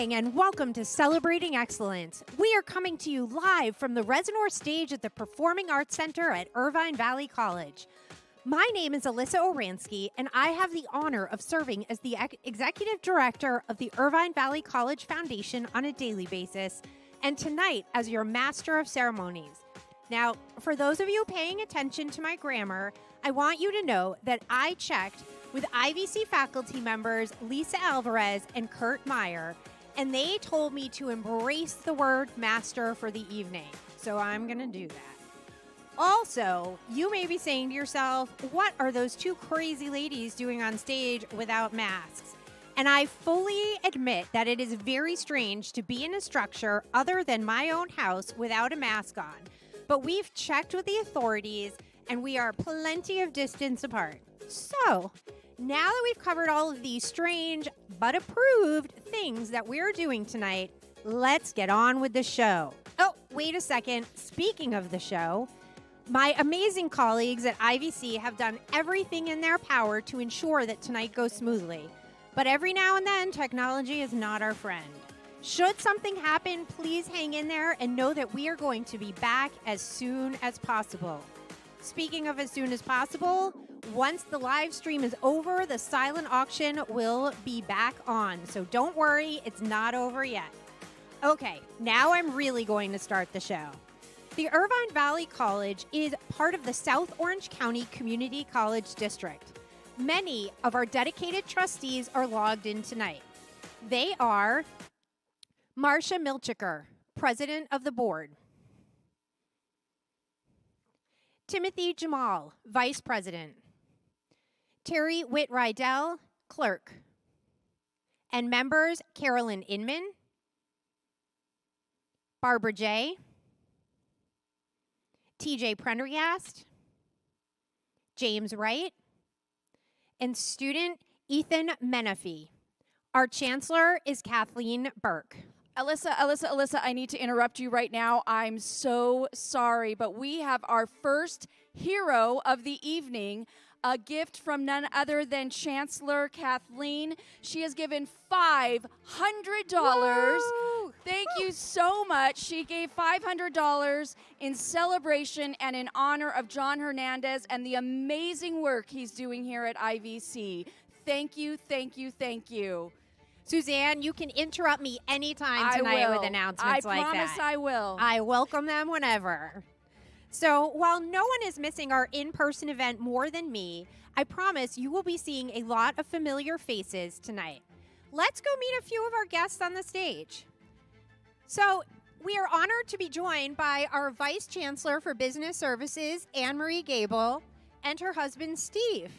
evening and welcome to Celebrating Excellence. We are coming to you live from the Reservoir stage at the Performing Arts Center at Irvine Valley College. My name is Alyssa Oransky, and I have the honor of serving as the Executive Director of the Irvine Valley College Foundation on a daily basis, and tonight as your Master of Ceremonies. Now, for those of you paying attention to my grammar, I want you to know that I checked with IVC faculty members Lisa Alvarez and Kurt Meyer, and they told me to embrace the word master for the evening. So I'm going to do that. Also, you may be saying to yourself, what are those two crazy ladies doing on stage without masks? And I fully admit that it is very strange to be in a structure other than my own house without a mask on. But we've checked with the authorities, and we are plenty of distance apart. So, now that we've covered all of these strange but approved things that we're doing tonight, let's get on with the show. Oh, wait a second. Speaking of the show, my amazing colleagues at IVC have done everything in their power to ensure that tonight goes smoothly. But every now and then, technology is not our friend. Should something happen, please hang in there and know that we are going to be back as soon as possible. Speaking of as soon as possible, once the live stream is over, the silent auction will be back on. So don't worry, it's not over yet. Okay, now I'm really going to start the show. The Irvine Valley College is part of the South Orange County Community College District. Many of our dedicated trustees are logged in tonight. They are Marcia Milchiker, President of the Board. Timothy Jamal, Vice President. Terry Witt-Rydell, Clerk. And members, Carolyn Inman, Barbara J., TJ Prendergast, James Wright, and student Ethan Menifee. Our chancellor is Kathleen Burke. Alyssa, I need to interrupt you right now. I'm so sorry, but we have our first hero of the evening, a gift from none other than Chancellor Kathleen. She has given $500. Woo! Thank you so much. She gave $500 in celebration and in honor of John Hernandez and the amazing work he's doing here at IVC. Thank you, thank you, thank you. Suzanne, you can interrupt me anytime tonight with announcements like that. I promise I will. I welcome them whenever. So while no one is missing our in-person event more than me, I promise you will be seeing a lot of familiar faces tonight. Let's go meet a few of our guests on the stage. So we are honored to be joined by our Vice Chancellor for Business Services, Anne-Marie Gable, and her husband, Steve.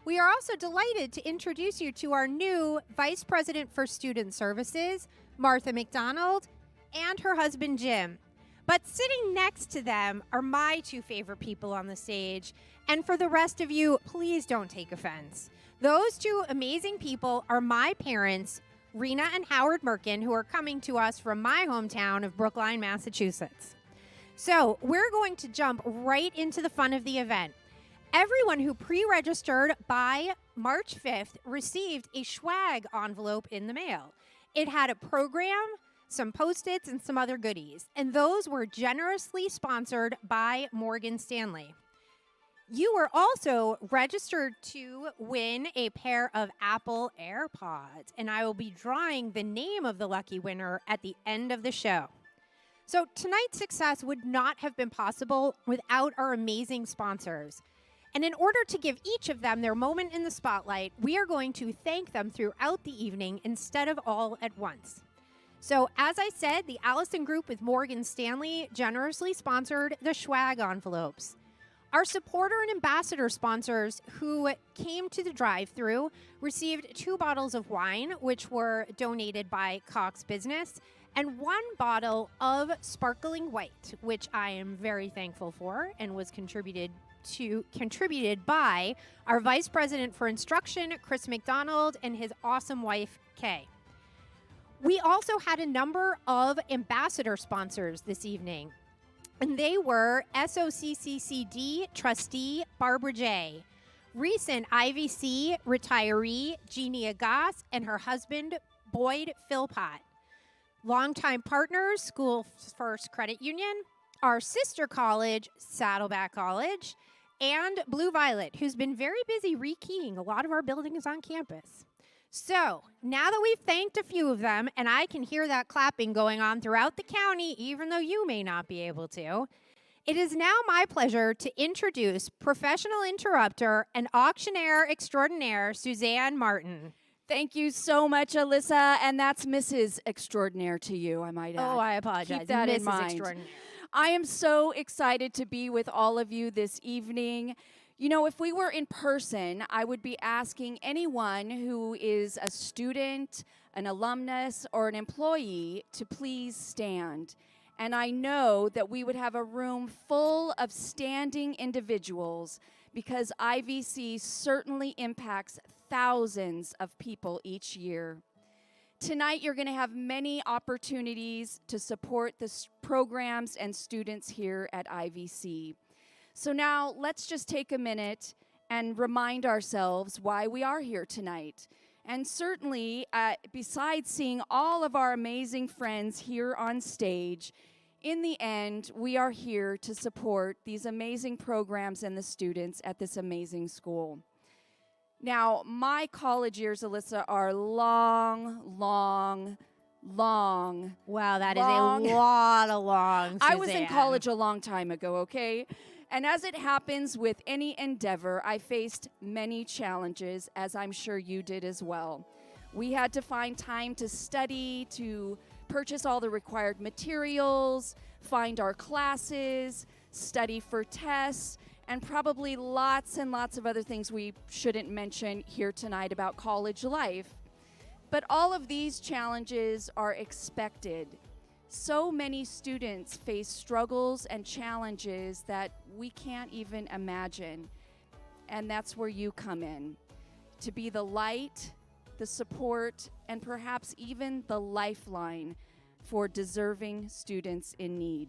We are also delighted to introduce you to our new Vice President for Student Services, Martha McDonald, and her husband, Jim. But sitting next to them are my two favorite people on the stage. And for the rest of you, please don't take offense. Those two amazing people are my parents, Rena and Howard Merkin, who are coming to us from my hometown of Brookline, Massachusetts. So we're going to jump right into the fun of the event. Everyone who pre-registered by March 5th received a swag envelope in the mail. It had a program, some Post-its, and some other goodies. And those were generously sponsored by Morgan Stanley. You were also registered to win a pair of Apple AirPods. And I will be drawing the name of the lucky winner at the end of the show. So tonight's success would not have been possible without our amazing sponsors. And in order to give each of them their moment in the spotlight, we are going to thank them throughout the evening instead of all at once. So, as I said, the Allison Group with Morgan Stanley generously sponsored the swag envelopes. Our supporter and ambassador sponsors who came to the drive-thru received 2 bottles of wine, which were donated by Cox Business, and 1 bottle of sparkling white, which I am very thankful for and was contributed by our Vice President for Instruction, Chris McDonald, and his awesome wife, Kay. We also had a number of ambassador sponsors this evening, and they were SOCCCD trustee Barbara J., recent IVC retiree Jeannie Agas, and her husband, Boyd Philpott. Longtime partners, School First Credit Union, our sister college, Saddleback College, and Blue Violet, who's been very busy rekeying a lot of our buildings on campus. So now that we've thanked a few of them, and I can hear that clapping going on throughout the county, even though you may not be able to, it is now my pleasure to introduce professional interrupter and auctioneer extraordinaire, Suzanne Martin. Thank you so much, Alyssa, and that's Mrs. Extraordinaire to you, I might add. Oh, I apologize. Keep that in Mrs. mind. Extraordinaire. I am so excited to be with all of you this evening. You know, if we were in person, I would be asking anyone who is a student, an alumnus, or an employee to please stand. And I know that we would have a room full of standing individuals because IVC certainly impacts thousands of people each year. Tonight, you're going to have many opportunities to support the programs and students here at IVC. So now, let's just take a minute and remind ourselves why we are here tonight. And certainly, besides seeing all of our amazing friends here on stage, in the end, we are here to support these amazing programs and the students at this amazing school. Now, my college years, Alyssa, are long. Wow, that is a lot of long, Suzanne. I was in college a long time ago, okay? And as it happens with any endeavor, I faced many challenges, as I'm sure you did as well. We had to find time to study, to purchase all the required materials, find our classes, study for tests, and probably lots and lots of other things we shouldn't mention here tonight about college life. But all of these challenges are expected. So many students face struggles and challenges that we can't even imagine. And that's where you come in, to be the light, the support, and perhaps even the lifeline for deserving students in need.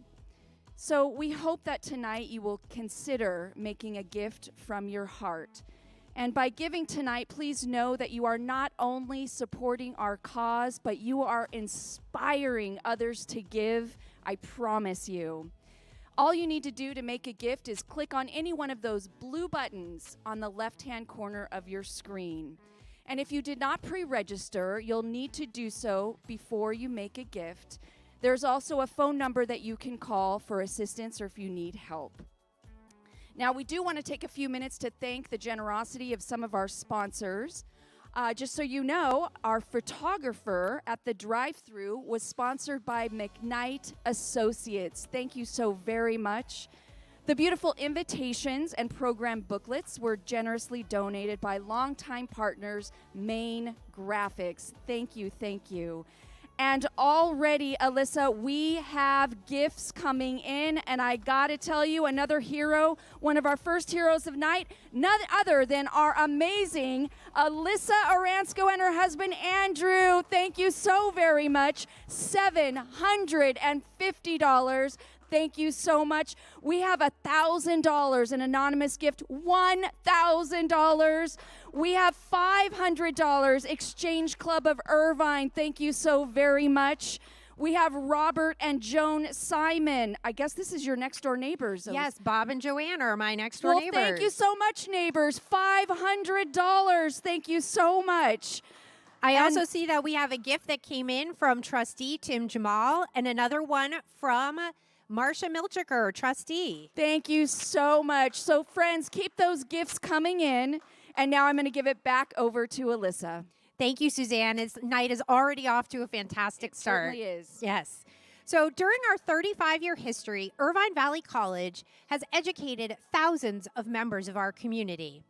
So we hope that tonight you will consider making a gift from your heart. And by giving tonight, please know that you are not only supporting our cause, but you are inspiring others to give, I promise you. All you need to do to make a gift is click on any one of those blue buttons on the left-hand corner of your screen. And if you did not pre-register, you'll need to do so before you make a gift. There's also a phone number that you can call for assistance or if you need help. Now, we do want to take a few minutes to thank the generosity of some of our sponsors. Just so you know, our photographer at the drive-thru was sponsored by McKnight Associates. Thank you so very much. The beautiful invitations and program booklets were generously donated by longtime partners, Maine Graphics. Thank you, thank you. And already, Alyssa, we have gifts coming in, and I gotta tell you, another hero, one of our first heroes of night, none other than our amazing Alyssa Aransko and her husband, Andrew. Thank you so very much. $750. Thank you so much. We have $1,000, an anonymous gift, $1,000. We have $500, Exchange Club of Irvine. Thank you so very much. We have Robert and Joan Simon. I guess this is your next door neighbors. Yes, Bob and Joanne are my next door neighbors. Thank you so much, neighbors. $500. Thank you so much. I also see that we have a gift that came in from trustee Tim Jamal and another one from Marcia Milchiker, trustee. Thank you so much. So, friends, keep those gifts coming in. And now I'm going to give it back over to Alyssa. Thank you, Suzanne. This night is already off to a fantastic start. It certainly is. Yes. So during our 35-year history, Irvine Valley College has educated thousands of members of our community.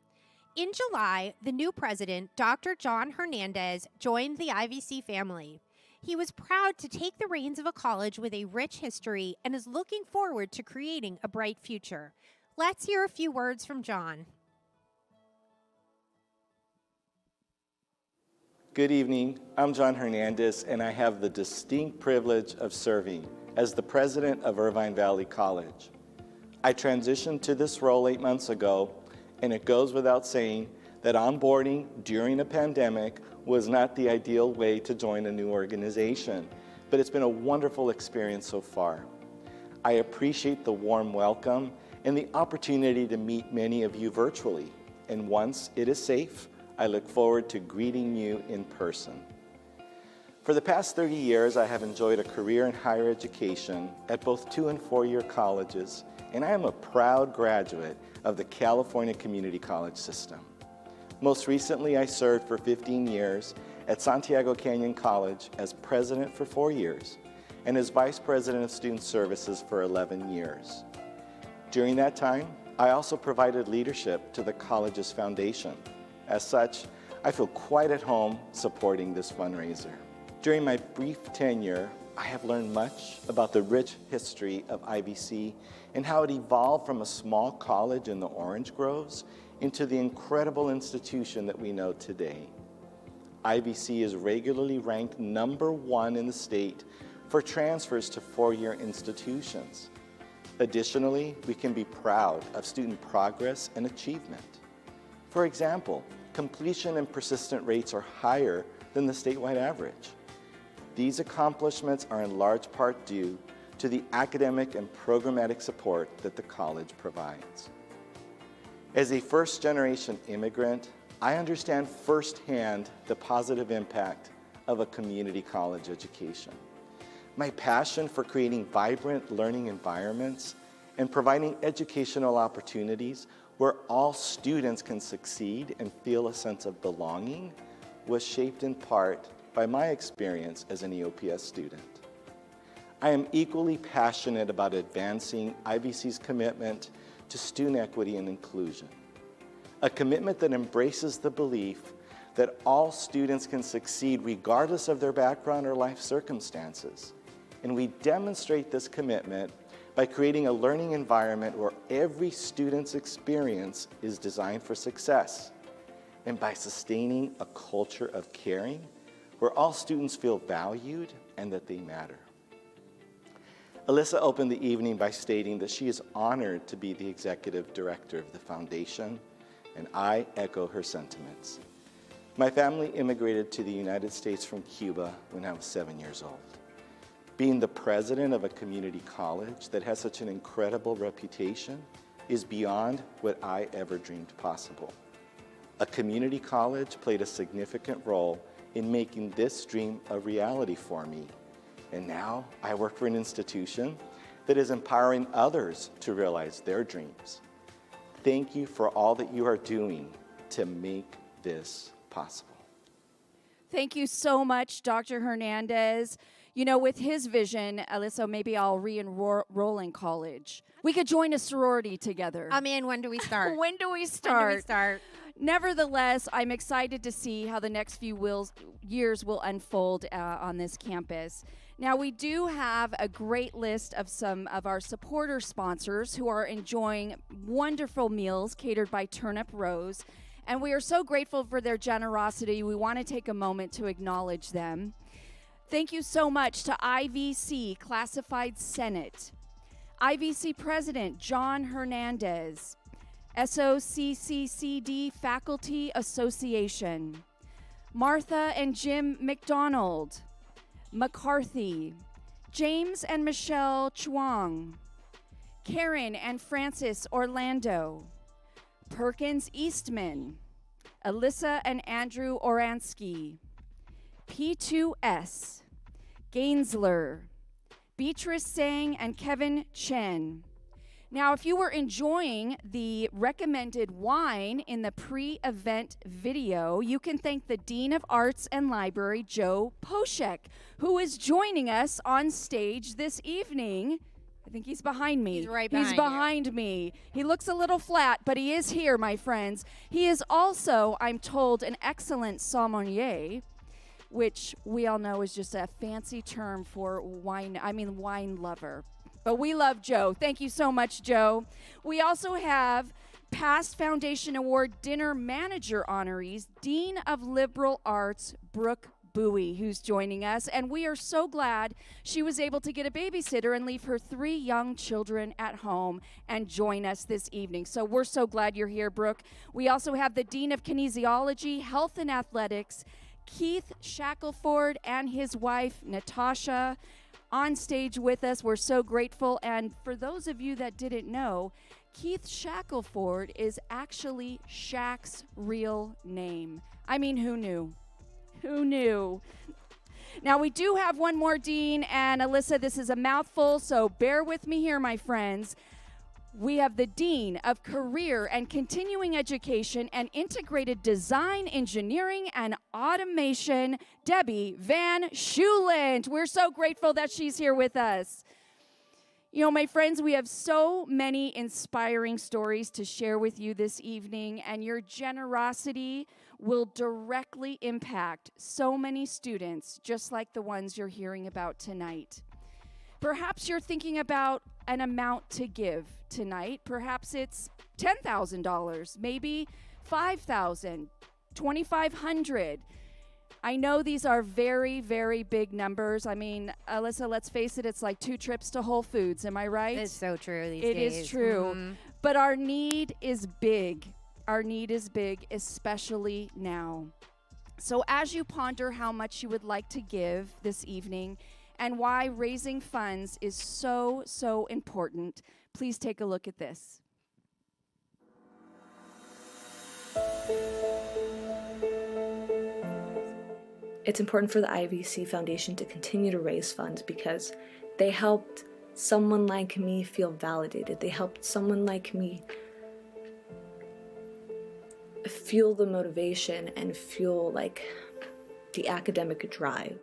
In July, the new president, Dr. John Hernandez, joined the IVC family. He was proud to take the reins of a college with a rich history and is looking forward to creating a bright future. Let's hear a few words from John. Good evening. I'm John Hernandez, and I have the distinct privilege of serving as the president of Irvine Valley College. I transitioned to this role 8 months ago, and it goes without saying that onboarding during a pandemic was not the ideal way to join a new organization. but it's been a wonderful experience so far. I appreciate the warm welcome and the opportunity to meet many of you virtually. And once it is safe, I look forward to greeting you in person. For the past 30 years, I have enjoyed a career in higher education at both 2- and 4-year colleges, and I am a proud graduate of the California Community College system. Most recently, I served for 15 years at Santiago Canyon College as president for 4 years and as vice president of student services for 11 years. During that time, I also provided leadership to the college's foundation. As such, I feel quite at home supporting this fundraiser. During my brief tenure, I have learned much about the rich history of IVC and how it evolved from a small college in the orange groves into the incredible institution that we know today. IVC is regularly ranked #1 in the state for transfers to 4-year institutions. Additionally, we can be proud of student progress and achievement. For example, completion and persistent rates are higher than the statewide average. These accomplishments are in large part due to the academic and programmatic support that the college provides. As a first-generation immigrant, I understand firsthand the positive impact of a community college education. My passion for creating vibrant learning environments and providing educational opportunities where all students can succeed and feel a sense of belonging was shaped in part by my experience as an EOPS student. I am equally passionate about advancing IVC's commitment to student equity and inclusion, a commitment that embraces the belief that all students can succeed regardless of their background or life circumstances. And we demonstrate this commitment by creating a learning environment where every student's experience is designed for success, and by sustaining a culture of caring where all students feel valued and that they matter. Alyssa opened the evening by stating that she is honored to be the executive director of the foundation, and I echo her sentiments. My family immigrated to the United States from Cuba when I was 7 years old. Being the president of a community college that has such an incredible reputation is beyond what I ever dreamed possible. A community college played a significant role in making this dream a reality for me. And now I work for an institution that is empowering others to realize their dreams. Thank you for all that you are doing to make this possible. Thank you so much, Dr. Hernandez. You know, with his vision, Alyssa, maybe I'll re-enroll in college. We could join a sorority together. I'm in. When do we start? When do we start? When do we start? Nevertheless, I'm excited to see how the next few years will unfold on this campus. Now, we do have a great list of some of our supporter sponsors who are enjoying wonderful meals catered by Turnip Rose, and we are so grateful for their generosity. We want to take a moment to acknowledge them. Thank you so much to IVC Classified Senate, IVC President John Hernandez, SOCCCD Faculty Association, Martha and Jim McDonald, McCarthy, James and Michelle Chuang, Karen and Francis Orlando, Perkins Eastman, Alyssa and Andrew Oransky, P2S, Gainsler, Beatrice Sang and Kevin Chen. Now, if you were enjoying the recommended wine in the pre-event video, you can thank the Dean of Arts and Library, Joe Poshek, who is joining us on stage this evening. I think he's behind me. He's right behind me. He looks a little flat, but he is here, my friends. He is also, I'm told, an excellent sommelier, which we all know is just a fancy term for wine lover. But we love Joe. Thank you so much, Joe. We also have past Foundation Award Dinner Manager honorees, Dean of Liberal Arts, Brooke Bowie, who's joining us. And we are so glad she was able to get a babysitter and leave her 3 young children at home and join us this evening. So we're so glad you're here, Brooke. We also have the Dean of Kinesiology, Health and Athletics, Keith Shackelford and his wife, Natasha, on stage with us. We're so grateful. And for those of you that didn't know, Keith Shackelford is actually Shaq's real name. I mean, who knew? Who knew? Now, we do have one more dean, and Alyssa, this is a mouthful, so bear with me here, my friends. We have the Dean of Career and Continuing Education and Integrated Design, Engineering, and Automation, Debbie Van Schuland. We're so grateful that she's here with us. You know, my friends, we have so many inspiring stories to share with you this evening, and your generosity will directly impact so many students, just like the ones you're hearing about tonight. Perhaps you're thinking about an amount to give tonight. Perhaps it's $10,000, maybe $5,000, $2,500. I know these are very, very big numbers. I mean, Alyssa, let's face it, it's like 2 trips to Whole Foods. Am I right? It's so true these days. days. It is true. But our need is big. Our need is big, especially now. So as you ponder how much you would like to give this evening and why raising funds is so, so important, please take a look at this. It's important for the IVC Foundation to continue to raise funds because they helped someone like me feel validated. They helped someone like me feel the motivation and feel like the academic drive.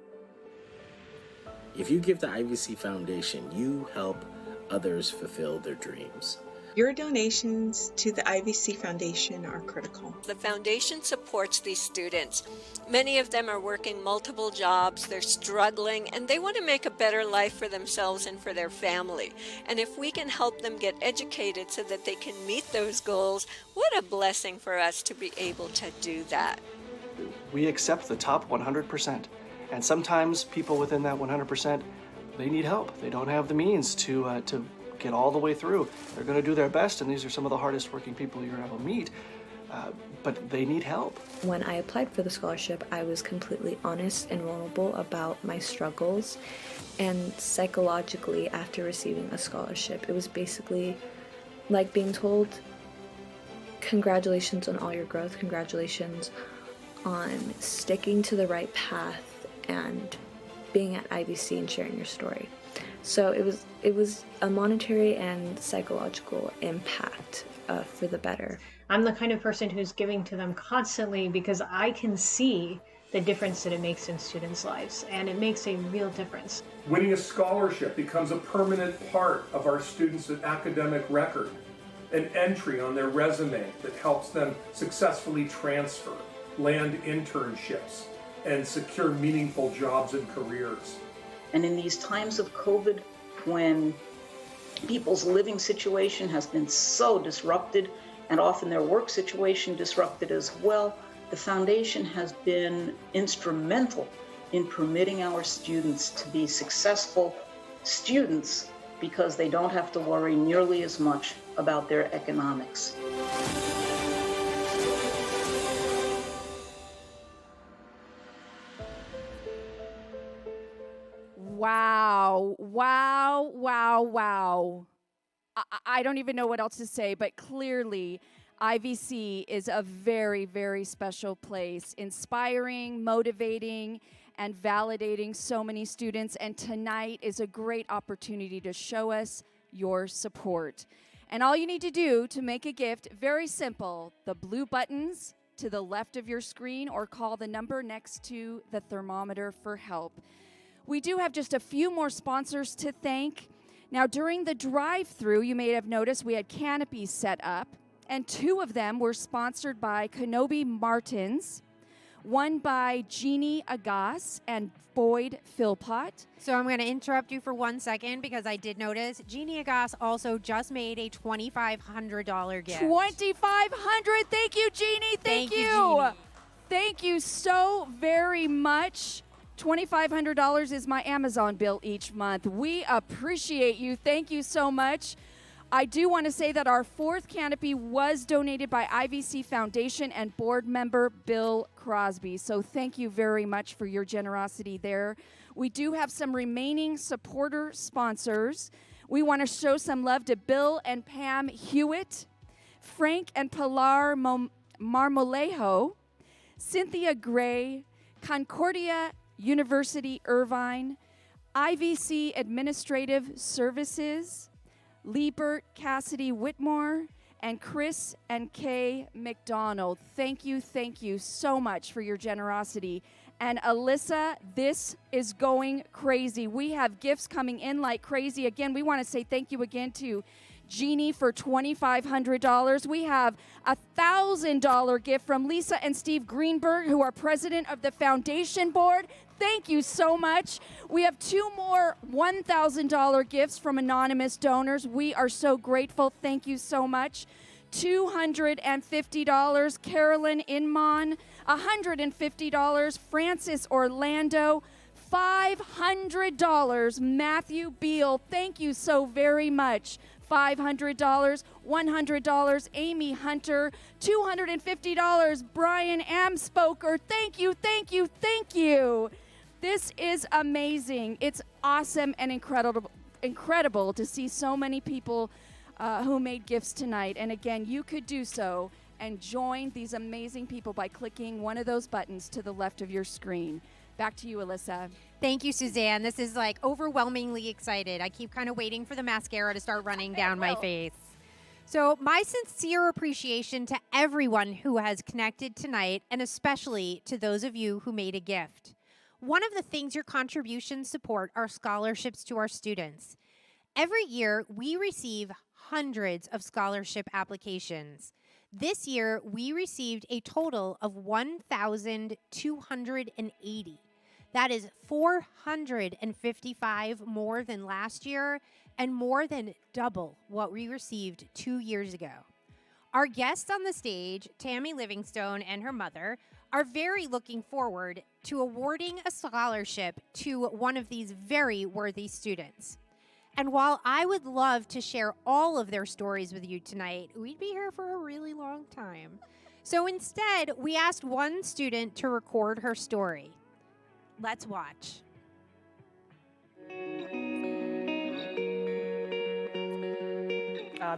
If you give the IVC Foundation, you help others fulfill their dreams. Your donations to the IVC Foundation are critical. The foundation supports these students. Many of them are working multiple jobs, they're struggling, and they want to make a better life for themselves and for their family. And if we can help them get educated so that they can meet those goals, what a blessing for us to be able to do that. We accept the top 100%. And sometimes people within that 100%, they need help. They don't have the means to get all the way through. They're going to do their best, and these are some of the hardest working people you're ever meet, but they need help. When I applied for the scholarship, I was completely honest and vulnerable about my struggles, and psychologically, after receiving a scholarship, it was basically like being told, congratulations on all your growth, congratulations on sticking to the right path and being at IVC and sharing your story. So it was a monetary and psychological impact for the better. I'm the kind of person who's giving to them constantly because I can see the difference that it makes in students' lives, and it makes a real difference. Winning a scholarship becomes a permanent part of our students' academic record, an entry on their resume that helps them successfully transfer, land internships, and secure meaningful jobs and careers. And in these times of COVID, when people's living situation has been so disrupted, and often their work situation disrupted as well, the foundation has been instrumental in permitting our students to be successful students because they don't have to worry nearly as much about their economics. Wow, wow, wow, wow. I don't even know what else to say, but clearly IVC is a very, very special place, inspiring, motivating, and validating so many students. And tonight is a great opportunity to show us your support. And all you need to do to make a gift, very simple, the blue buttons to the left of your screen, or call the number next to the thermometer for help. We do have just a few more sponsors to thank. Now, during the drive-through, you may have noticed we had canopies set up, and 2 of them were sponsored by Kenobi Martins, one by Jeannie Agas and Boyd Philpott. So I'm going to interrupt you for 1 second because I did notice Jeannie Agas also just made a $2,500 gift. $2,500. Thank you, Jeannie. Thank you. Jeannie. Thank you so very much. $2,500 is my Amazon bill each month. We appreciate you. Thank you so much. I do want to say that our 4th canopy was donated by IVC Foundation and board member Bill Crosby. So thank you very much for your generosity there. We do have some remaining supporter sponsors. We want to show some love to Bill and Pam Hewitt, Frank and Pilar Marmolejo, Cynthia Gray, Concordia University Irvine, IVC Administrative Services, Liebert Cassidy Whitmore, and Chris and Kay McDonald. Thank you so much for your generosity. And Alyssa, this is going crazy. We have gifts coming in like crazy. Again, we want to say thank you again to Jeannie for $2,500. We have a $1,000 gift from Lisa and Steve Greenberg, who are president of the foundation board. Thank you so much. We have 2 more $1,000 gifts from anonymous donors. We are so grateful. Thank you so much. $250, Carolyn Inman. $150, Francis Orlando. $500, Matthew Beal. Thank you so very much. $500, $100, Amy Hunter. $250, Brian Amspoker. Thank you. This is amazing. It's awesome and incredible to see so many people who made gifts tonight. And again, you could do so and join these amazing people by clicking one of those buttons to the left of your screen. Back to you, Alyssa. Thank you, Suzanne. This is like overwhelmingly excited. I keep kind of waiting for the mascara to start running down my face. So my sincere appreciation to everyone who has connected tonight, and especially to those of you who made a gift. One of the things your contributions support are scholarships to our students. Every year, we receive hundreds of scholarship applications. This year, we received a total of 1,280. That is 455 more than last year and more than double what we received 2 years ago. Our guests on the stage, Tammy Livingstone and her mother, are very looking forward to awarding a scholarship to one of these very worthy students. And while I would love to share all of their stories with you tonight, we'd be here for a really long time. So instead, we asked one student to record her story. Let's watch.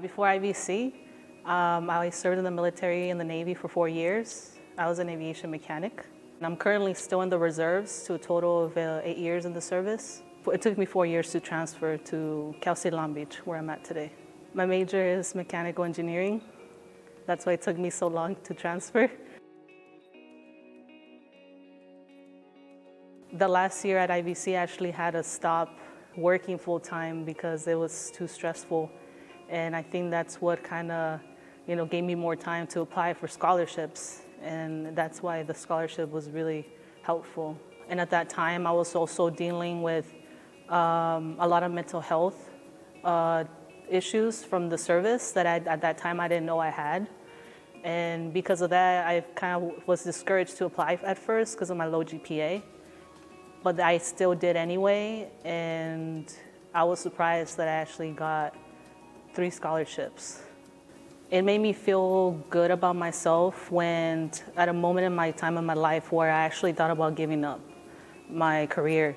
Before IVC, I served in the military and the Navy for 4 years. I was an aviation mechanic. And I'm currently still in the reserves to a total of 8 years in the service. It took me 4 years to transfer to Cal State Long Beach, where I'm at today. My major is mechanical engineering. That's why it took me so long to transfer. The last year at IVC, I actually had to stop working full-time because it was too stressful. And I think that's what kind of, gave me more time to apply for scholarships. And that's why the scholarship was really helpful. And at that time, I was also dealing with a lot of mental health issues from the service that at that time I didn't know I had. And because of that, I kind of was discouraged to apply at first because of my low GPA. But I still did anyway, and I was surprised that I actually got 3 scholarships. It made me feel good about myself when, at a moment in my time in my life where I actually thought about giving up my career.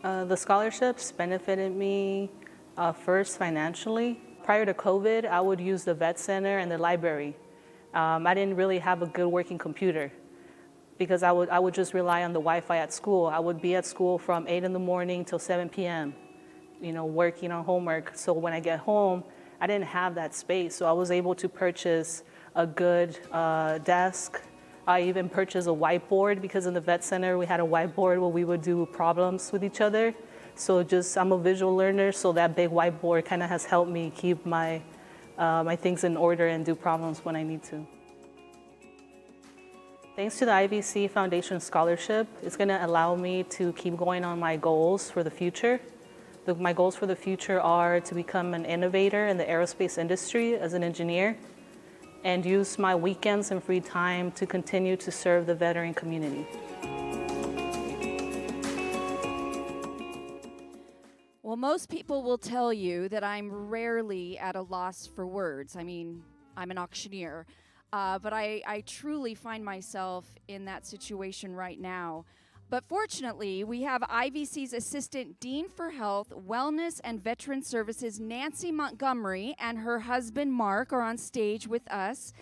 The scholarships benefited me first financially. Prior to COVID, I would use the vet center and the library. I didn't really have a good working computer because I would just rely on the Wi-Fi at school. I would be at school from 8 in the morning till 7 p.m., working on homework. So when I get home, I didn't have that space. So I was able to purchase a good desk. I even purchased a whiteboard because in the vet center, we had a whiteboard where we would do problems with each other. So I'm a visual learner, so that big whiteboard kind of has helped me keep my things in order and do problems when I need to. Thanks to the IVC Foundation Scholarship, it's going to allow me to keep going on my goals for the future. My goals for the future are to become an innovator in the aerospace industry as an engineer and use my weekends and free time to continue to serve the veteran community. Well, most people will tell you that I'm rarely at a loss for words. I mean, I'm an auctioneer. But I truly find myself in that situation right now. But fortunately, we have IVC's Assistant Dean for Health, Wellness, and Veteran Services, Nancy Montgomery, and her husband, Mark, are on stage with us.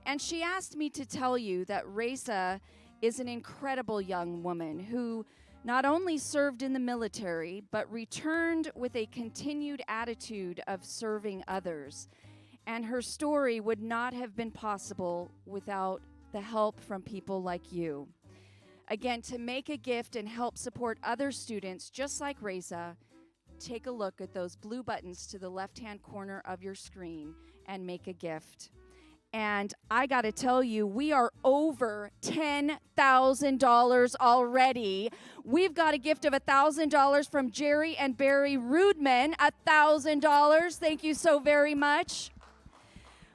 And she asked me to tell you that Reza is an incredible young woman who not only served in the military, but returned with a continued attitude of serving others. And her story would not have been possible without the help from people like you. Again, to make a gift and help support other students just like Reza, take a look at those blue buttons to the left-hand corner of your screen and make a gift. And I got to tell you, we are over $10,000 already. We've got a gift of $1,000 from Jerry and Barry Rudman, $1,000. Thank you so very much.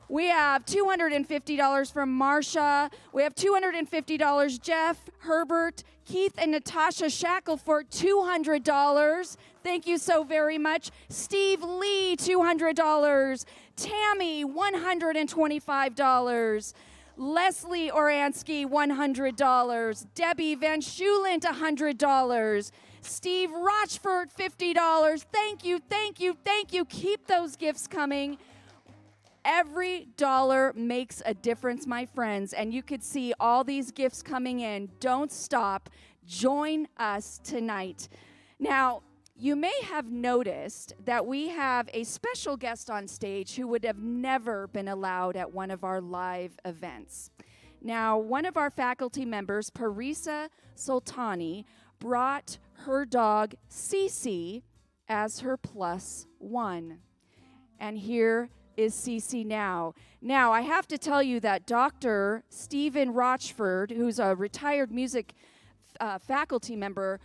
We have $250 from Marsha. We have $250, Jeff, Herbert, Keith, and Natasha Shackelford, $200. Thank you so very much. Steve Lee, $200. Tammy, $125. Leslie Oransky, $100. Debbie Van Schulent, $100. Steve Rochford, $50. Thank you, thank you, thank you. Keep those gifts coming. Every dollar makes a difference, my friends, and you could see all these gifts coming in. Don't stop. Join us tonight. Now, you may have noticed that we have a special guest on stage who would have never been allowed at one of our live events. Now, one of our faculty members, Parisa Sultani, brought her dog, Cece, as her +1. And here is Cece now. Now, I have to tell you that Dr. Stephen Rochford, who's a retired music faculty member,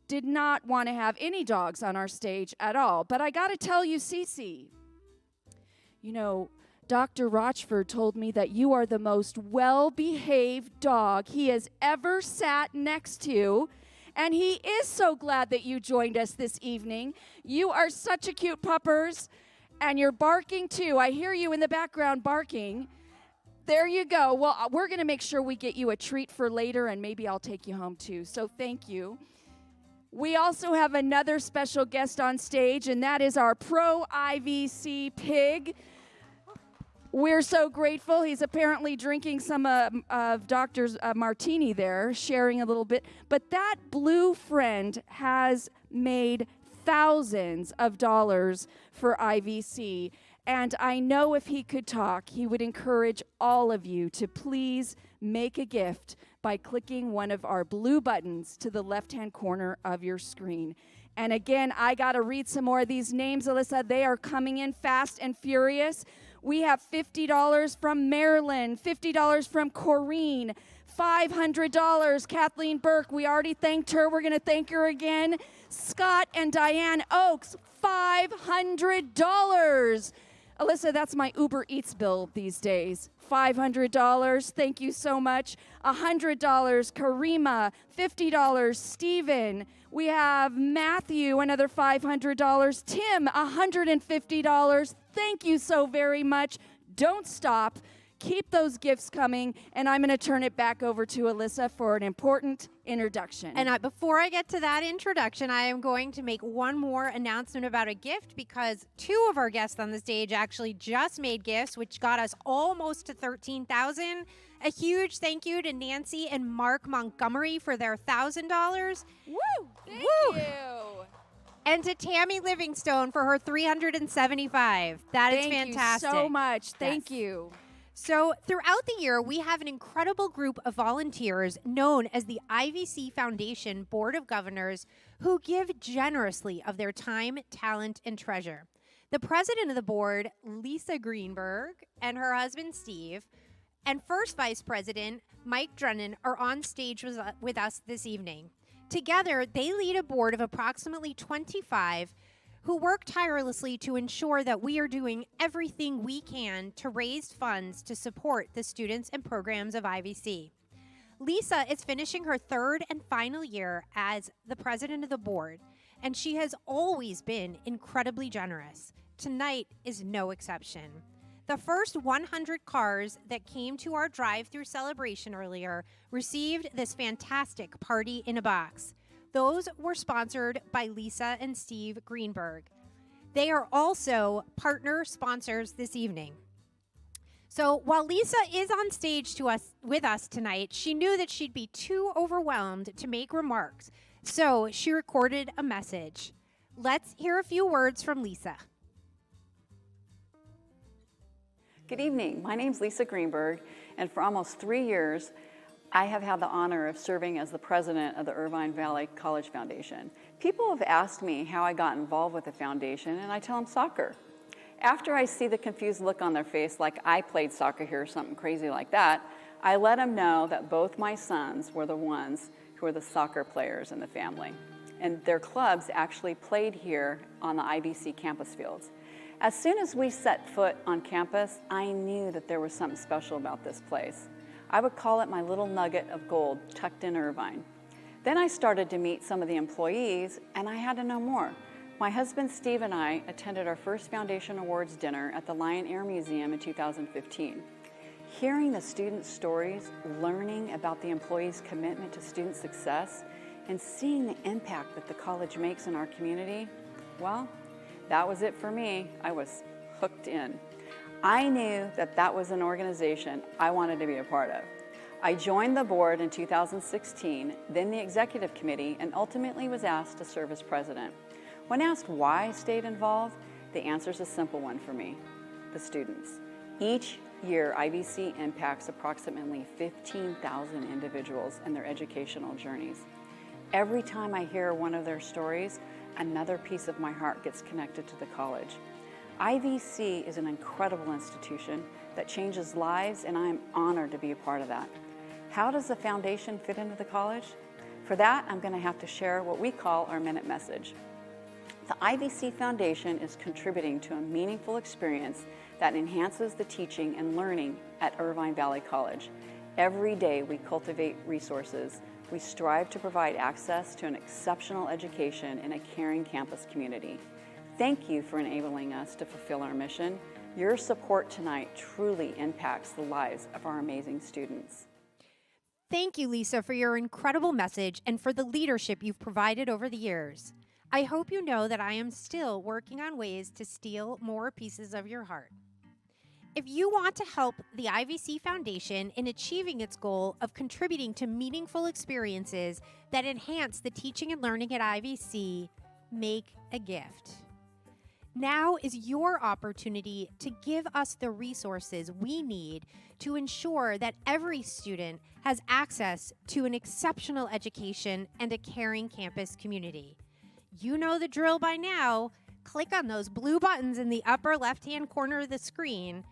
did not want to have any dogs on our stage at all. But I got to tell you, Cece, you know, Dr. Rochford told me that you are the most well-behaved dog he has ever sat next to, and he is so glad that you joined us this evening. You are such a cute puppers. And you're barking too. I hear you in the background barking. There you go. Well, we're going to make sure we get you a treat for later, and maybe I'll take you home too. So thank you. We also have another special guest on stage, and that is our pro IVC pig. We're so grateful. He's apparently drinking some of Doctor's martini there, sharing a little bit. But that blue friend has made thousands of dollars for IVC. And I know if he could talk, he would encourage all of you to please make a gift by clicking one of our blue buttons to the left-hand corner of your screen. And again, I got to read some more of these names, Alyssa. They are coming in fast and furious. We have $50 from Marilyn, $50 from Corrine, $500, Kathleen Burke. We already thanked her. We're going to thank her again. Scott and Diane Oakes, $500. Alyssa, that's my Uber Eats bill these days. $500. Thank you so much. $100, Karima. $50, Stephen. We have Matthew, another $500. Tim, $150. Thank you so very much. Don't stop. Keep those gifts coming, and I'm going to turn it back over to Alyssa for an important introduction. And before I get to that introduction, I am going to make one more announcement about a gift, because two of our guests on the stage actually just made gifts, which got us almost to $13,000. A huge thank you to Nancy and Mark Montgomery for their $1,000. Woo! Thank you. And to Tammy Livingstone for her $375. That is fantastic. Thank you so much. Thank you. So throughout the year, we have an incredible group of volunteers known as the IVC Foundation Board of Governors who give generously of their time, talent, and treasure. The president of the board, Lisa Greenberg, and her husband, Steve, and first vice president, Mike Drennan, are on stage with us this evening. Together, they lead a board of approximately 25 who work tirelessly to ensure that we are doing everything we can to raise funds to support the students and programs of IVC. Lisa is finishing her third and final year as the president of the board, and she has always been incredibly generous. Tonight is no exception. The first 100 cars that came to our drive-through celebration earlier received this fantastic party in a box. Those were sponsored by Lisa and Steve Greenberg. They are also partner sponsors this evening. So while Lisa is on stage with us tonight, she knew that she'd be too overwhelmed to make remarks, so she recorded a message. Let's hear a few words from Lisa. Good evening. My name's Lisa Greenberg, and for almost 3 years, I have had the honor of serving as the president of the Irvine Valley College Foundation. People have asked me how I got involved with the foundation, and I tell them soccer. After I see the confused look on their face, like I played soccer here or something crazy like that, I let them know that both my sons were the ones who were the soccer players in the family. And their clubs actually played here on the IVC campus fields. As soon as we set foot on campus, I knew that there was something special about this place. I would call it my little nugget of gold tucked in Irvine. Then I started to meet some of the employees, and I had to know more. My husband Steve and I attended our first Foundation Awards dinner at the Lion Air Museum in 2015. Hearing the students' stories, learning about the employees' commitment to student success, and seeing the impact that the college makes in our community, well, that was it for me. I was hooked in. I knew that that was an organization I wanted to be a part of. I joined the board in 2016, then the executive committee, and ultimately was asked to serve as president. When asked why I stayed involved, the answer is a simple one for me: the students. Each year, IVC impacts approximately 15,000 individuals in their educational journeys. Every time I hear one of their stories, another piece of my heart gets connected to the college. IVC is an incredible institution that changes lives, and I am honored to be a part of that. How does the foundation fit into the college? For that, I'm going to have to share what we call our minute message. The IVC Foundation is contributing to a meaningful experience that enhances the teaching and learning at Irvine Valley College. Every day we cultivate resources. We strive to provide access to an exceptional education in a caring campus community. Thank you for enabling us to fulfill our mission. Your support tonight truly impacts the lives of our amazing students. Thank you, Lisa, for your incredible message and for the leadership you've provided over the years. I hope you know that I am still working on ways to steal more pieces of your heart. If you want to help the IVC Foundation in achieving its goal of contributing to meaningful experiences that enhance the teaching and learning at IVC, make a gift. Now is your opportunity to give us the resources we need to ensure that every student has access to an exceptional education and a caring campus community. You know the drill by now. Click on those blue buttons in the upper left-hand corner of the screen.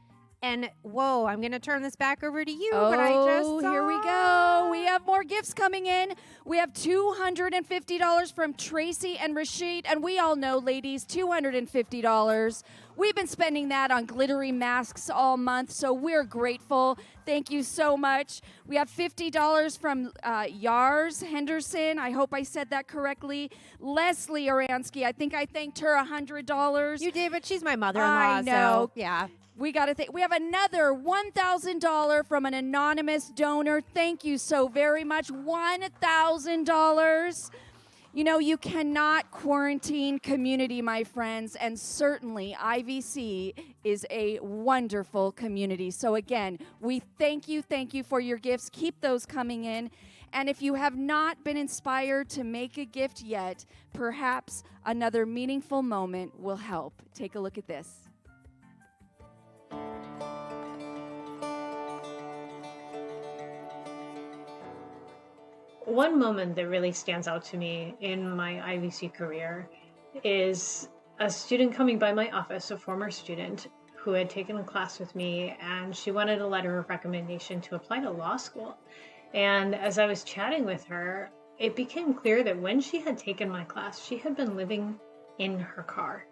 And whoa, I'm going to turn this back over to you, but I just saw... Here we go. We have more gifts coming in. We have $250 from Tracy and Rashid, and we all know, ladies, $250. We've been spending that on glittery masks all month, so we're grateful. Thank you so much. We have $50 from Yars Henderson. I hope I said that correctly. Leslie Oransky, I think I thanked her $100. You did, but she's my mother-in-law, I know. so yeah. We got to think. We have another $1,000 from an anonymous donor. Thank you so very much. $1,000. You know, you cannot quarantine community, my friends, and certainly IVC is a wonderful community. So again, we thank you for your gifts. Keep those coming in. And if you have not been inspired to make a gift yet, perhaps another meaningful moment will help. Take a look at this. One moment that really stands out to me in my IVC career is a student coming by my office, a former student who had taken a class with me, and she wanted a letter of recommendation to apply to law school. And as I was chatting with her, it became clear that when she had taken my class, she had been living in her car.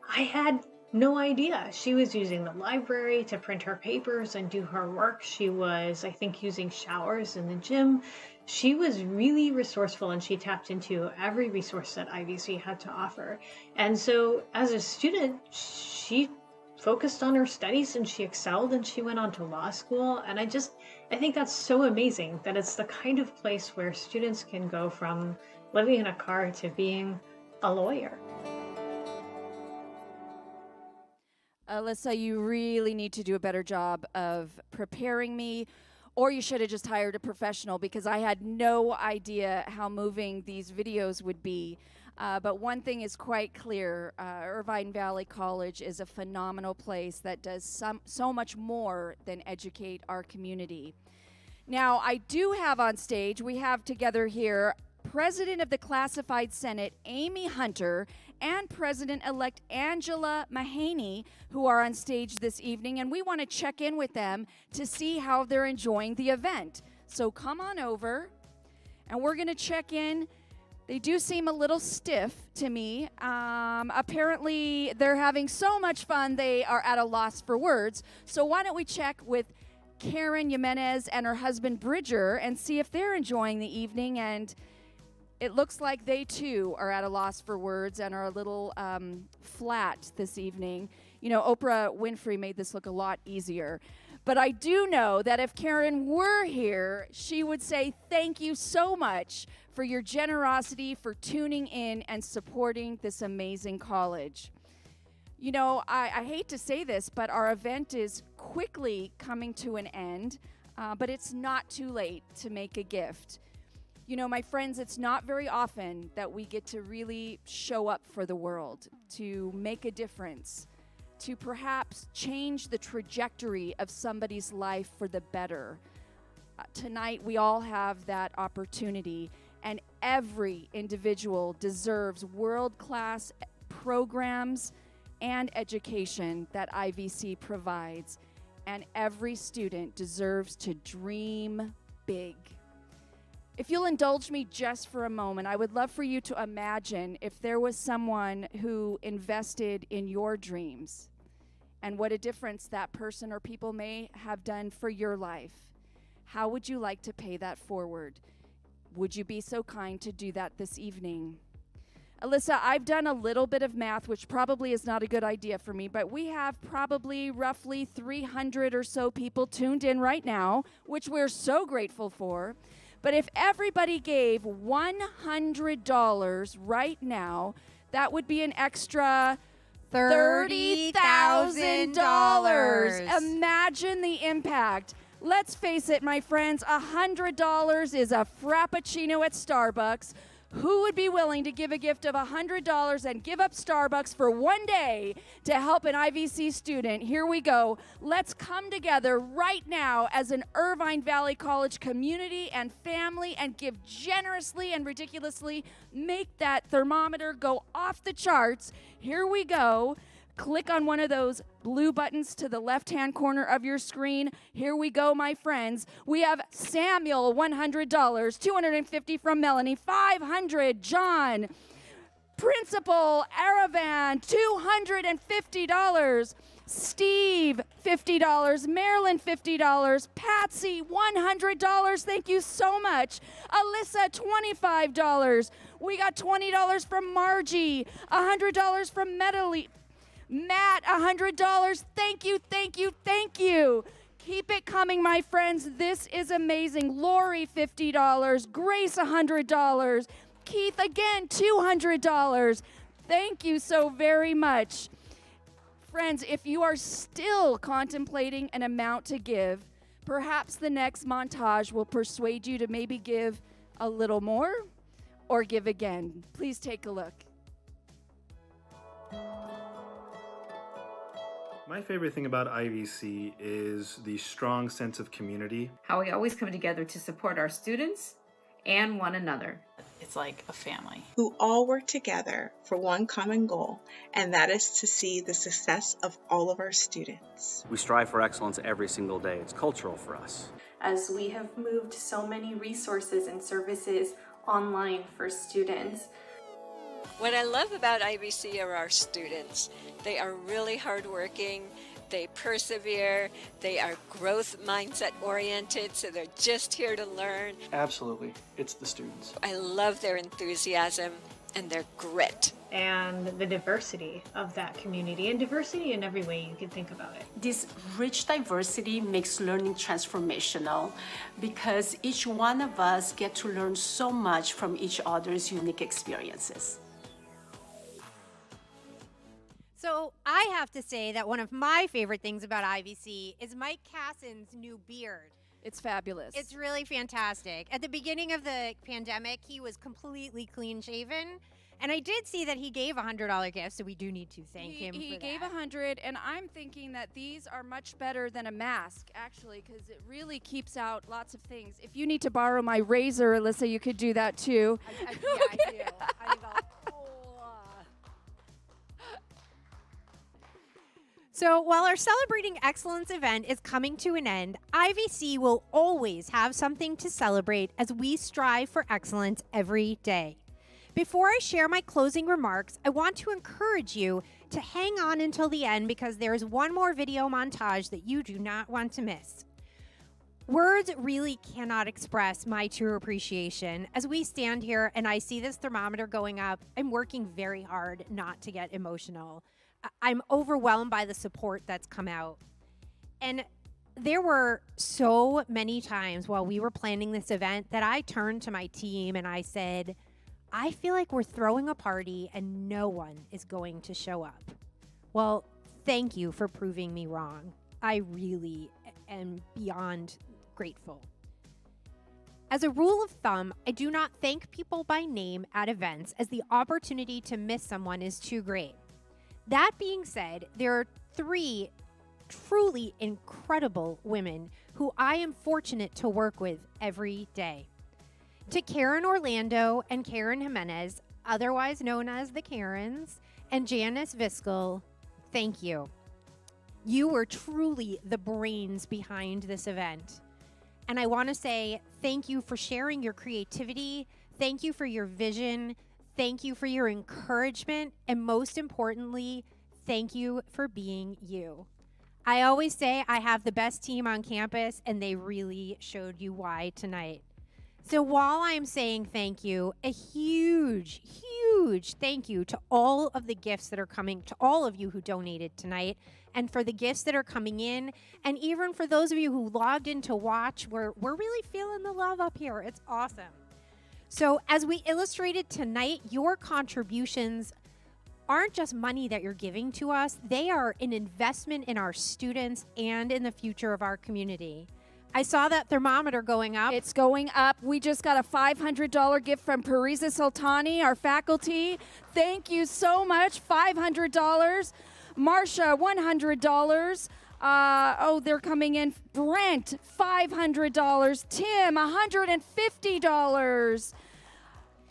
I had no idea. She was using the library to print her papers and do her work. She was, I think, using showers in the gym. she was really resourceful, and she tapped into every resource that IVC had to offer. And so as a student, she focused on her studies and she excelled, and she went on to law school. And I think that's so amazing that it's the kind of place where students can go from living in a car to being a lawyer. Alyssa, you really need to do a better job of preparing me, or you should have just hired a professional, because I had no idea how moving these videos would be. But one thing is quite clear, Irvine Valley College is a phenomenal place that does so much more than educate our community. Now, I do have on stage, we have together here President of the Classified Senate, Amy Hunter, and President-elect Angela Mahaney, who are on stage this evening, and we want to check in with them to see how they're enjoying the event. So come on over, and we're going to check in. They do seem a little stiff to me. Apparently, they're having so much fun, they are at a loss for words. So why don't we check with Karen Jimenez and her husband, Bridger, and see if they're enjoying the evening. And it looks like they, too, are at a loss for words and are a little flat this evening. You know, Oprah Winfrey made this look a lot easier. But I do know that if Karen were here, she would say thank you so much for your generosity, for tuning in and supporting this amazing college. You know, I hate to say this, but our event is quickly coming to an end, but it's not too late to make a gift. You know, my friends, it's not very often that we get to really show up for the world, to make a difference, to perhaps change the trajectory of somebody's life for the better. Tonight, we all have that opportunity, and every individual deserves world-class programs and education that IVC provides, and every student deserves to dream big. If you'll indulge me just for a moment, I would love for you to imagine if there was someone who invested in your dreams and what a difference that person or people may have done for your life. How would you like to pay that forward? Would you be so kind to do that this evening? Alyssa, I've done a little bit of math, which probably is not a good idea for me, but we have probably roughly 300 or so people tuned in right now, which we're so grateful for. But if everybody gave $100 right now, that would be an extra $30,000. Imagine the impact. Let's face it, my friends, $100 is a Frappuccino at Starbucks. Who would be willing to give a gift of $100 and give up Starbucks for one day to help an IVC student? Here we go. Let's come together right now as an Irvine Valley College community and family and give generously and ridiculously. Make that thermometer go off the charts. Here we go. Click on one of those blue buttons to the left-hand corner of your screen. Here we go, my friends. We have Samuel, $100, $250 from Melanie, $500, John. Principal, Aravan, $250. Steve, $50. Marilyn, $50. Patsy, $100. Thank you so much. Alyssa, $25. We got $20 from Margie, $100 from Medley. Matt, $100. Thank you, thank you, thank you. Keep it coming, my friends. This is amazing. Lori, $50. Grace, $100. Keith, again, $200. Thank you so very much. Friends, if you are still contemplating an amount to give, perhaps the next montage will persuade you to maybe give a little more or give again. Please take a look. My favorite thing about IVC is the strong sense of community. How we always come together to support our students and one another. It's like a family. Who all work together for one common goal, and that is to see the success of all of our students. We strive for excellence every single day. It's cultural for us. As we have moved so many resources and services online for students. What I love about IVC are our students. They are really hardworking. they persevere, they are growth mindset oriented, so they're just here to learn. Absolutely. It's the students. I love their enthusiasm and their grit. And the diversity of that community, and diversity in every way you can think about it. This rich diversity makes learning transformational because each one of us get to learn so much from each other's unique experiences. So I have to say that one of my favorite things about IVC is Mike Cassin's new beard. It's fabulous. It's really fantastic. At the beginning of the pandemic, he was completely clean shaven. And I did see that he gave a $100 gift, so we do need to thank him for that. He gave $100, and I'm thinking that these are much better than a mask, actually, because it really keeps out lots of things. If you need to borrow my razor, Alyssa, you could do that too. I do. I think So while our Celebrating Excellence event is coming to an end, IVC will always have something to celebrate as we strive for excellence every day. Before I share my closing remarks, I want to encourage you to hang on until the end because there's one more video montage that you do not want to miss. Words really cannot express my true appreciation. As we stand here and I see this thermometer going up, I'm working very hard not to get emotional. I'm overwhelmed by the support that's come out. And there were so many times while we were planning this event that I turned to my team and I said, I feel like we're throwing a party and no one is going to show up. Well, thank you for proving me wrong. I really am beyond grateful. As a rule of thumb, I do not thank people by name at events as the opportunity to miss someone is too great. That being said, there are 3 truly incredible women who I am fortunate to work with every day. To Karen Orlando and Karen Jimenez, otherwise known as the Karens, and Janice Viskel, thank you. You were truly the brains behind this event. And I want to say thank you for sharing your creativity, thank you for your vision, thank you for your encouragement, and most importantly, thank you for being you. I always say I have the best team on campus, and they really showed you why tonight. So while I'm saying thank you, a huge, huge thank you to all of the gifts that are coming, to all of you who donated tonight, and for the gifts that are coming in, and even for those of you who logged in to watch, we're really feeling the love up here. It's awesome. So as we illustrated tonight, your contributions aren't just money that you're giving to us. They are an investment in our students and in the future of our community. I saw that thermometer going up. It's going up. We just got a $500 gift from Parisa Sultani, our faculty. Thank you so much. $500. Marsha, $100. They're coming in. Brent, $500. Tim, $150.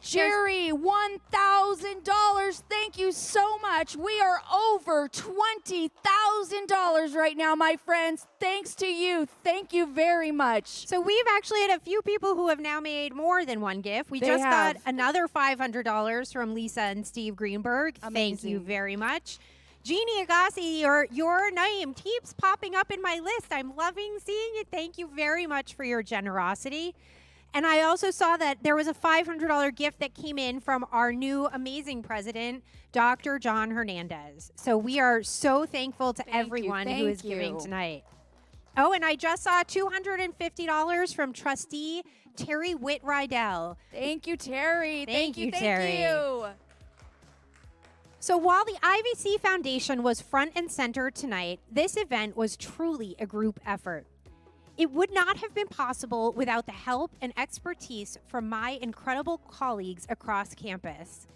Jerry, $1,000. Thank you so much. We are over $20,000 right now, my friends. Thanks to you. Thank you very much. So we've actually had a few people who have now made more than one gift. We just got another $500 from Lisa and Steve Greenberg. Amazing. Thank you very much. Jeannie Agassi, your name keeps popping up in my list. I'm loving seeing it. Thank you very much for your generosity. And I also saw that there was a $500 gift that came in from our new amazing president, Dr. John Hernandez. So we are so thankful to everyone who is giving tonight. Oh, and I just saw $250 from trustee Terry Witt-Rydell. Thank you, Terry. Thank you, Terry. Thank you. So while the IVC Foundation was front and center tonight, this event was truly a group effort. It would not have been possible without the help and expertise from my incredible colleagues across campus.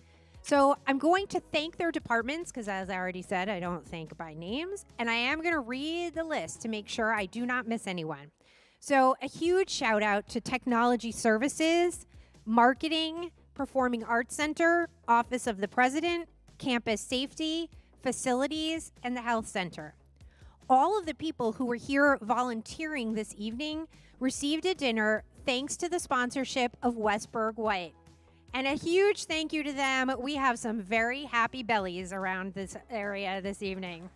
So I'm going to thank their departments because, as I already said, I don't thank by names, and I am going to read the list to make sure I do not miss anyone. So a huge shout out to Technology Services, Marketing, Performing Arts Center, Office of the President, Campus Safety, Facilities, and the Health Center. All of the people who were here volunteering this evening received a dinner thanks to the sponsorship of Westberg White. And a huge thank you to them. We have some very happy bellies around this area this evening.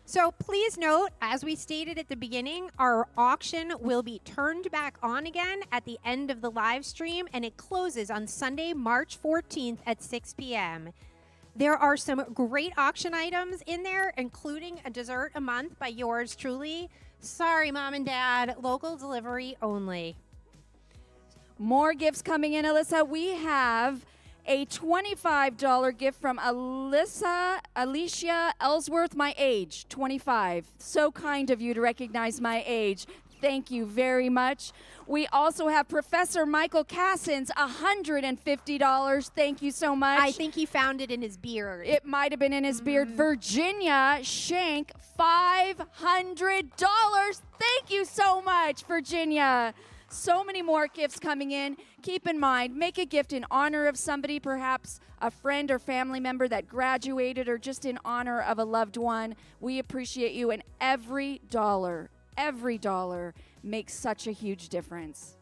So please note, as we stated at the beginning, our auction will be turned back on again at the end of the live stream, and it closes on Sunday, March 14th at 6 p.m. There are some great auction items in there, including a dessert a month by yours truly. Sorry, Mom and Dad, local delivery only. More gifts coming in, Alyssa. We have a $25 gift from Alicia Ellsworth, my age, 25. So kind of you to recognize my age. Thank you very much. We also have Professor Michael Cassins, $150. Thank you so much. I think he found it in his beard. It might have been in his beard. Virginia Shank, $500. Thank you so much, Virginia. So many more gifts coming in. Keep in mind, make a gift in honor of somebody, perhaps a friend or family member that graduated, or just in honor of a loved one. We appreciate you, and every dollar makes such a huge difference.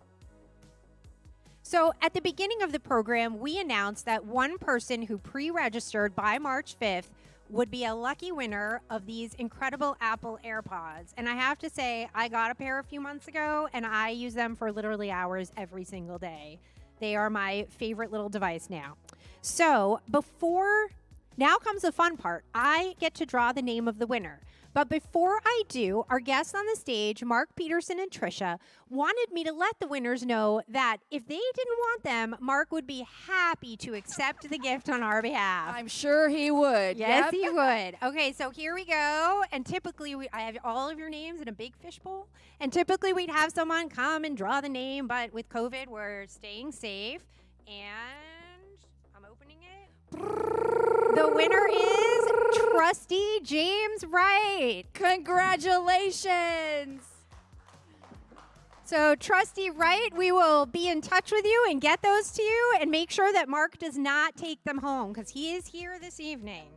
So at the beginning of the program, we announced that one person who pre-registered by March 5th would be a lucky winner of these incredible Apple AirPods. And I have to say, I got a pair a few months ago, and I use them for literally hours every single day. They are my favorite little device now. So now comes the fun part. I get to draw the name of the winner. But before I do, our guests on the stage, Mark Peterson and Trisha, wanted me to let the winners know that if they didn't want them, Mark would be happy to accept the gift on our behalf. I'm sure he would. Yes, Yep. he would. Okay, so here we go. And typically, I have all of your names in a big fishbowl. And typically, we'd have someone come and draw the name. But with COVID, we're staying safe. And I'm opening it. The winner is Trustee James Wright. Congratulations. So, Trustee Wright, we will be in touch with you and get those to you, and make sure that Mark does not take them home, because he is here this evening.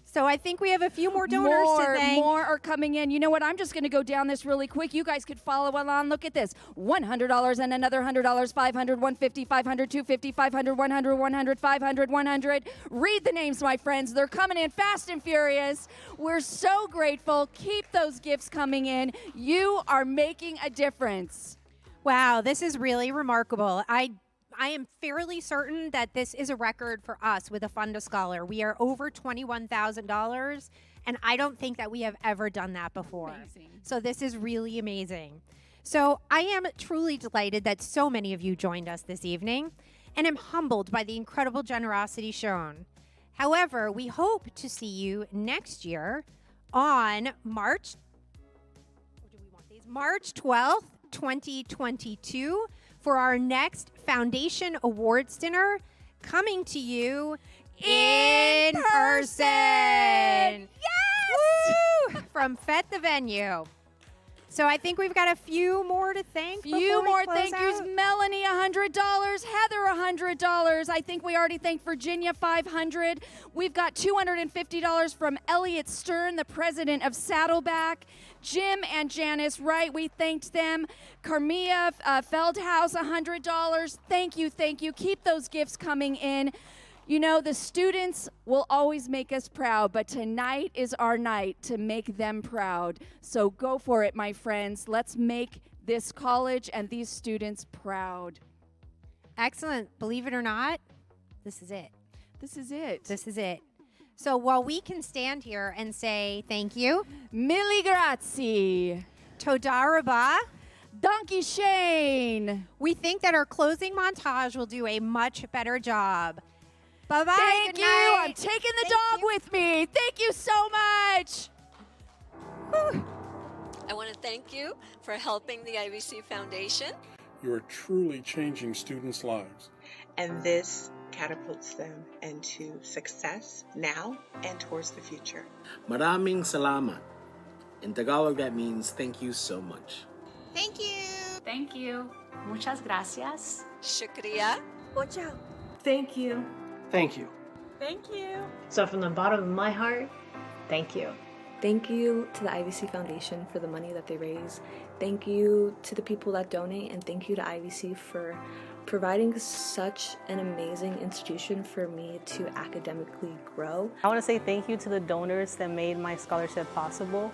So I think we have a few more donors to thank. More are coming in. You know what? I'm just going to go down this really quick. You guys could follow along. Look at this. $100 and another $100, $500, $150, $500, $250, $500, $100, $100, $500, $100. Read the names, my friends. They're coming in fast and furious. We're so grateful. Keep those gifts coming in. You are making a difference. Wow, this is really remarkable. I am fairly certain that this is a record for us with a Fund a Scholar. We are over $21,000, and I don't think that we have ever done that before. Amazing. So this is really amazing. So I am truly delighted that so many of you joined us this evening, and am humbled by the incredible generosity shown. However, we hope to see you next year on March 12th, 2022, for our next Foundation Awards dinner, coming to you in person. Yes! Woo! From Fete the Venue. So I think we've got a few more to thank. Few more thank yous. Melanie, $100. Heather, $100. I think we already thanked Virginia, $500. We've got $250 from Elliot Stern, the president of Saddleback. Jim and Janice Wright, we thanked them. Carmia Feldhaus, $100. Thank you, thank you. Keep those gifts coming in. You know, the students will always make us proud, but tonight is our night to make them proud. So go for it, my friends. Let's make this college and these students proud. Excellent. Believe it or not, this is it. This is it. This is it. So while we can stand here and say thank you, Milli grazie, Toda rabah, Donkey Shane, we think that our closing montage will do a much better job. Bye-bye. Thank you. Night. I'm taking the dog with me. Thank you so much. Whew. I want to thank you for helping the IVC Foundation. You are truly changing students' lives. And this catapults them into success now and towards the future. Maraming salamat. In Tagalog, that means thank you so much. Thank you. Thank you. Muchas gracias. Shukriya. Ocha. Thank you. Thank you. Thank you. So from the bottom of my heart, thank you. Thank you to the IVC Foundation for the money that they raise. Thank you to the people that donate, and thank you to IVC for providing such an amazing institution for me to academically grow. I want to say thank you to the donors that made my scholarship possible.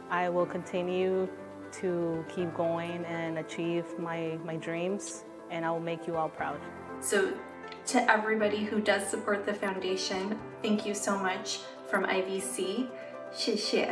I will continue to keep going and achieve my dreams, and I will make you all proud. So to everybody who does support the foundation, thank you so much from IVC. 谢谢。